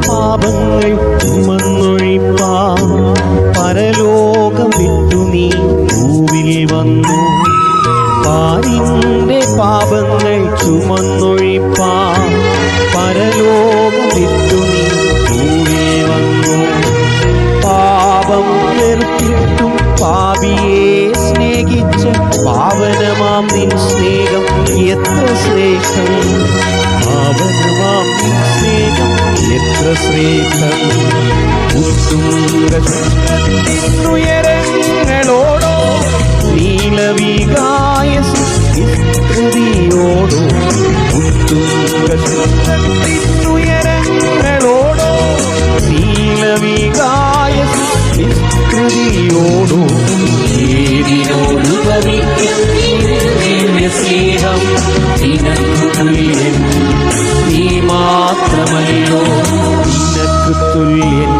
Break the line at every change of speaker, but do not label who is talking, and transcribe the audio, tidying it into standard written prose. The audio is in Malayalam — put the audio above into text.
പാപങ്ങൾ ചുമന്നൊഴിപ്പാൻ പരലോകം വിട്ടു നീ ഭൂവിൽ വന്നു. പാരിന്റെ പാപങ്ങൾ ചുമന്നൊഴിപ്പാൻ പരലോകം വിട്ടു നീ ഭൂവിൽ വന്നു. പാപം വെറുത്തിട്ടും പാപിയെ സ്നേഹിച്ച പാവനമാം നിൻ സ്നേഹം എത്ര ശ്രേഷ്ഠം. പാവനമാം നിൻ സ്നേഹം എത്ര ശ്രേഷ്ഠം. ഉയരങ്ങളോടോ നീലവികായ സ്തുതിയോടോ ഉയരങ്ങളോടോ നീലവികായ സ്തുതിയോടോ ഏതിനോട് സ്നേഹം നിനക്കു തുല്യൻ. നീ മാത്രമല്ലോ നിനക്കു തുല്യൻ.